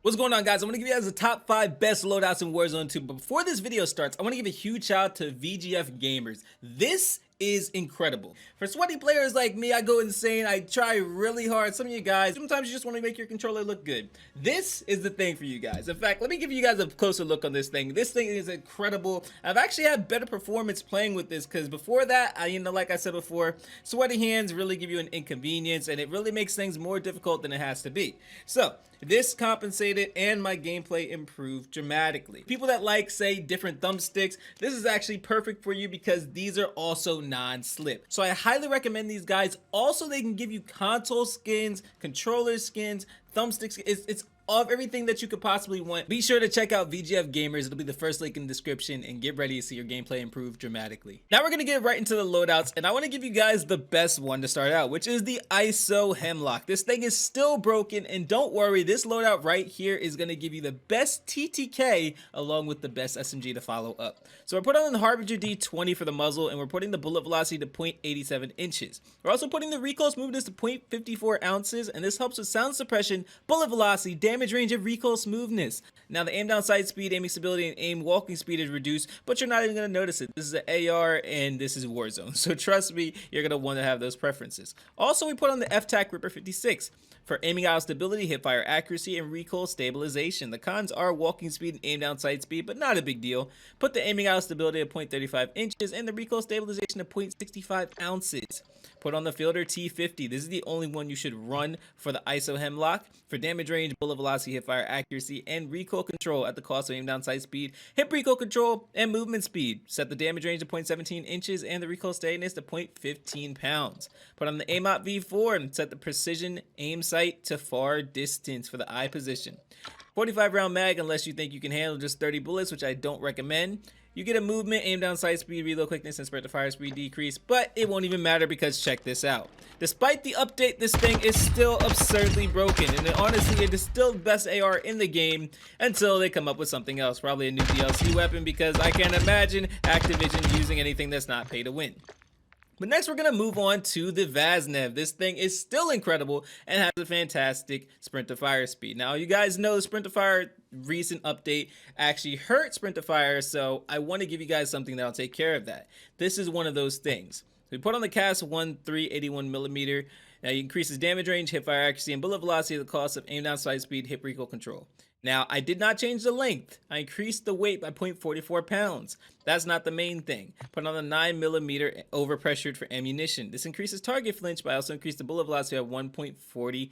What's going on, guys? I'm going to give you guys the top 5 best loadouts in Warzone 2, but before this video starts, I want to give a huge shout out to VGF Gamers. This is incredible. For sweaty players like me, I go insane, I try really hard. Some of you guys, sometimes you just want to make your controller look good. This is the thing for you guys. In fact, let me give you guys a closer look on this thing. This thing is incredible. I've actually had better performance playing with this, because before that, like I said before, sweaty hands really give you an inconvenience, and it really makes things more difficult than it has to be. So, this compensated and my gameplay improved dramatically. People that like, say, different thumbsticks, this is actually perfect for you because these are also non-slip. So I highly recommend these guys. Also, they can give you console skins, controller skins, thumbsticks. It's of everything that you could possibly want. Be sure to check out VGF Gamers. It'll be the first link in the description, and get ready to see your gameplay improve dramatically. Now we're gonna get right into the loadouts, and I want to give you guys the best one to start out, which is the ISO Hemlock. This thing is still broken, and don't worry, this loadout right here is gonna give you the best TTK along with the best SMG to follow up. So we're putting on the Harbinger D20 for the muzzle, and we're putting the bullet velocity to 0.87 inches. We're also putting the recoil smoothness to 0.54 ounces, and this helps with sound suppression, bullet velocity, damage range, and recoil smoothness. Now the aim down sight speed, aiming stability, and aim walking speed is reduced, but you're not even going to notice it. This is an AR and this is Warzone, so trust me, you're going to want to have those preferences. Also, we put on the FTAC Ripper 56 for aiming out stability, hipfire accuracy, and recoil stabilization. The cons are walking speed and aim down sight speed, but not a big deal. Put the aiming out stability at 0.35 inches and the recoil stabilization at 0.65 ounces. Put on the Fielder T50. This is the only one you should run for the ISO Hemlock. For damage range, bullet velocity, hipfire accuracy, and recoil control at the cost of aim down sight speed, hip recoil control, and movement speed. Set the damage range to 0.17 inches and the recoil steadiness to 0.15 pounds. Put on the AIMOT V4 and set the precision aim sight to far distance for the eye position. 45 round mag unless you think you can handle just 30 bullets, which I don't recommend. You get a movement, aim down sight speed, reload quickness, and sprint to fire speed decrease, but it won't even matter because check this out. Despite the update, this thing is still absurdly broken, and honestly, it is still the best AR in the game until they come up with something else, probably a new DLC weapon, because I can't imagine Activision using anything that's not pay to win. But next we're going to move on to the Vaznav. This thing is still incredible and has a fantastic sprint to fire speed. Now you guys know the sprint to fire recent update actually hurt sprint to fire, so I want to give you guys something that'll take care of that. This is one of those things. We put on the CAS 1.381mm. Now it increases damage range, hipfire accuracy, and bullet velocity at the cost of aim down sight speed, hip recoil control. Now, I did not change the length. I increased the weight by 0.44 pounds. That's not the main thing. Put on the 9mm overpressured for ammunition. This increases target flinch, but I also increased the bullet velocity at 1.45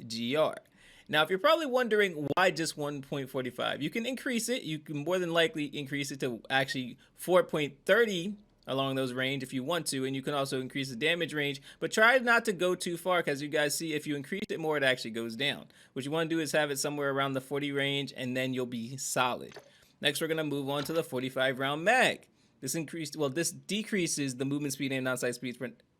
GR. Now, if you're probably wondering why just 1.45, you can increase it. You can more than likely increase it to actually 4.30 along those range if you want to, and you can also increase the damage range, but try not to go too far, because you guys see if you increase it more, it actually goes down. What you want to do is have it somewhere around the 40 range, and then you'll be solid. Next, we're going to move on to the 45 round mag. This decreases the movement speed, aim down sight speed,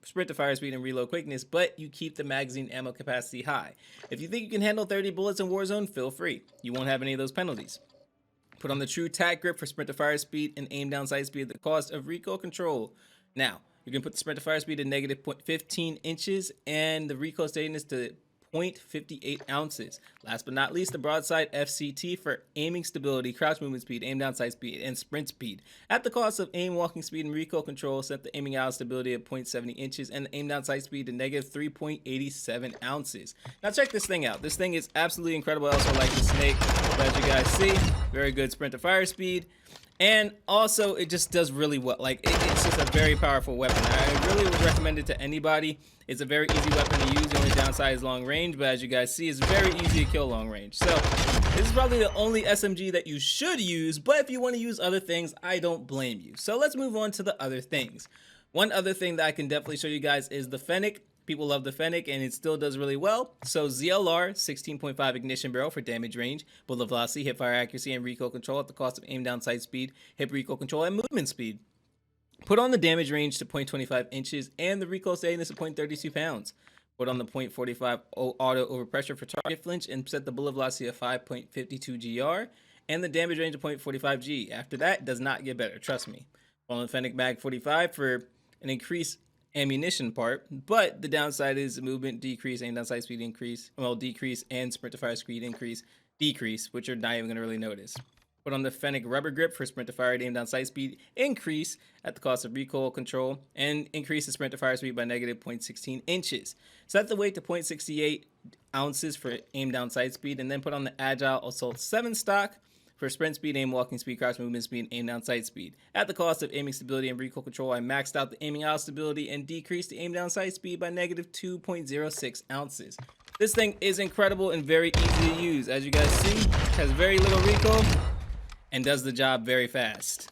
sprint to fire speed, and reload quickness, but you keep the magazine ammo capacity high. If you think you can handle 30 bullets in Warzone, feel free. You won't have any of those penalties. Put on the true tack grip for sprint to fire speed and aim down sight speed at the cost of recoil control. Now, you can put the sprint to fire speed to negative 0.15 inches and the recoil steadiness to 0.58 ounces. Last but not least, the broadside FCT for aiming stability, crouch movement speed, aim down sight speed, and sprint speed. At the cost of aim walking speed and recoil control, set the aiming out stability at 0.70 inches and the aim down sight speed to negative 3.87 ounces. Now check this thing out. This thing is absolutely incredible. I also like the snake, as you guys see. Very good sprint to fire speed. And also, it just does really well. Like, it's just a very powerful weapon. I really would recommend it to anybody. It's a very easy weapon to use. The only downside is long range, but as you guys see, it's very easy to kill long range. So, this is probably the only SMG that you should use, but if you want to use other things, I don't blame you. So, let's move on to the other things. One other thing that I can definitely show you guys is the Fennec. People love the Fennec, and it still does really well. So ZLR 16.5 ignition barrel for damage range, bullet velocity, hipfire accuracy, and recoil control at the cost of aim down sight speed, hip recoil control, and movement speed. Put on the damage range to 0.25 inches and the recoil steadiness to 0.32 pounds. Put on the 0.45 auto overpressure for target flinch and set the bullet velocity of 5.52 GR and the damage range of 0.45 G. After that, it does not get better, trust me. Put on the Fennec Mag 45 for an increased ammunition part, but the downside is movement decrease, aim down sight speed increase, well, decrease, and sprint to fire speed increase. decrease, which you're not even gonna really notice. Put on the Fennec rubber grip for sprint to fire aim down sight speed, increase at the cost of recoil control, and increase the sprint to fire speed by negative 0.16 inches. Set the weight to 0.68 ounces for aim down sight speed, and then put on the Agile Assault 7 stock for sprint speed, aim walking speed, cross movement speed, and aim down sight speed. At the cost of aiming stability and recoil control, I maxed out the aiming out stability and decreased the aim down sight speed by negative 2.06 ounces. This thing is incredible and very easy to use. As you guys see, has very little recoil and does the job very fast.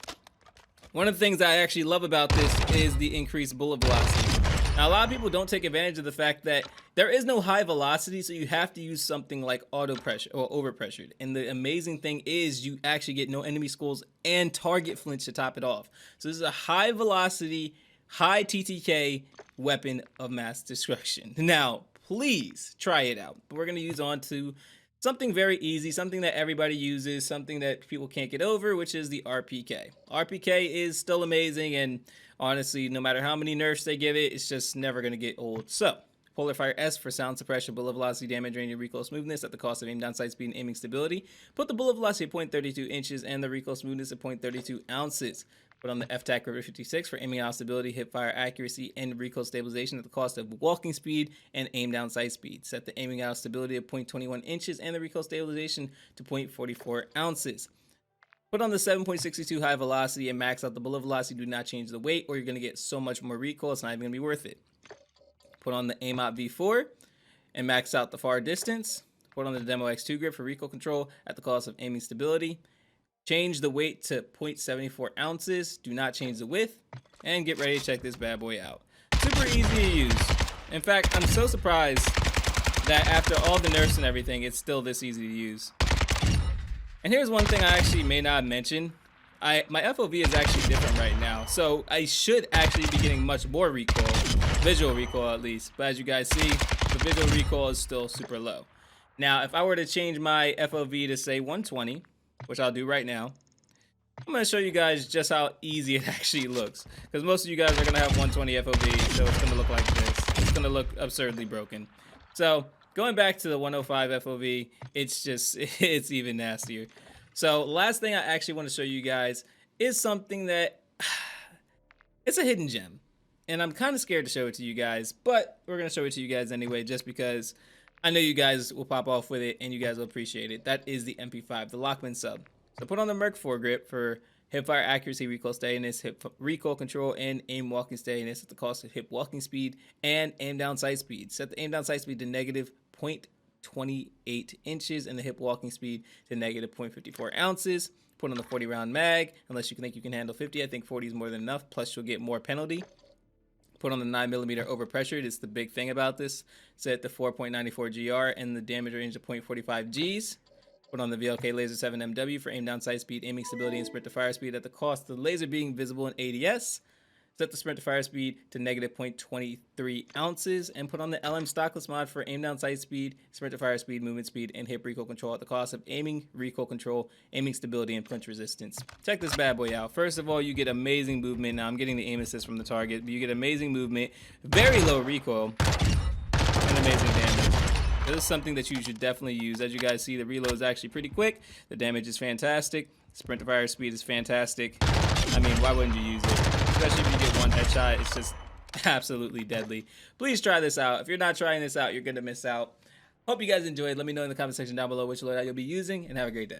One of the things I actually love about this is the increased bullet velocity. Now, a lot of people don't take advantage of the fact that there is no high velocity, so you have to use something like auto pressure or over pressured. And the amazing thing is you actually get no enemy skulls and target flinch to top it off. So this is a high velocity, high TTK weapon of mass destruction. Now, please try it out. But we're going to use on to something very easy, something that everybody uses, something that people can't get over, which is the RPK. RPK is still amazing, and honestly, no matter how many nerfs they give it, it's just never going to get old. So, Polar Fire S for sound suppression, bullet velocity, damage range, and recoil smoothness at the cost of aim down sight speed and aiming stability. Put the bullet velocity at 0.32 inches and the recoil smoothness at 0.32 ounces. Put on the FTAC River 56 for aiming out stability, hip fire accuracy, and recoil stabilization at the cost of walking speed and aim down sight speed. Set the aiming out stability at 0.21 inches and the recoil stabilization to 0.44 ounces. Put on the 7.62 high velocity and max out the bullet velocity. Do not change the weight or you're going to get so much more recoil, it's not even going to be worth it. Put on the aim out V4 and max out the far distance. Put on the Demo X2 grip for recoil control at the cost of aiming stability. Change the weight to 0.74 ounces. Do not change the width. And get ready to check this bad boy out. Super easy to use. In fact, I'm so surprised that after all the nerfs and everything, it's still this easy to use. And here's one thing I actually may not mention. My FOV is actually different right now. So I should actually be getting much more recoil. Visual recoil at least. But as you guys see, the visual recoil is still super low. Now, if I were to change my FOV to say 120, which I'll do right now, I'm going to show you guys just how easy it actually looks. Because most of you guys are going to have 120 FOV, so it's going to look like this. It's going to look absurdly broken. So going back to the 105 FOV, it's even nastier. So last thing I actually want to show you guys is something that, it's a hidden gem. And I'm kind of scared to show it to you guys, but we're going to show it to you guys anyway, just because I know you guys will pop off with it and you guys will appreciate it. That is the MP5, the Lockman sub. So put on the Merc 4 grip for hip fire accuracy, recoil steadiness, hip recoil control, and aim walking steadiness at the cost of hip walking speed and aim down sight speed. Set the aim down sight speed to negative 0.28 inches and the hip walking speed to negative 0.54 ounces. Put on the 40 round mag, unless you think you can handle 50. I think 40 is more than enough, plus you'll get more penalty. Put on the 9mm overpressured. It's the big thing about this. Set the 4.94 GR and the damage range of 0.45 Gs. Put on the VLK Laser 7 MW for aim down sight speed, aiming stability, and sprint to fire speed at the cost of the laser being visible in ADS. Set the sprint to fire speed to negative 0.23 ounces. And put on the LM stockless mod for aim down sight speed, sprint to fire speed, movement speed, and hip recoil control at the cost of aiming, recoil control, aiming stability, and punch resistance. Check this bad boy out. First of all, you get amazing movement. Now I'm getting the aim assist from the target, but you get amazing movement, very low recoil, and amazing damage. This is something that you should definitely use. As you guys see, the reload is actually pretty quick. The damage is fantastic. Sprint to fire speed is fantastic. I mean, why wouldn't you use it? Especially if you get one headshot, it's just absolutely deadly. Please try this out. If you're not trying this out, you're going to miss out. Hope you guys enjoyed. Let me know in the comment section down below which loadout you'll be using, and have a great day.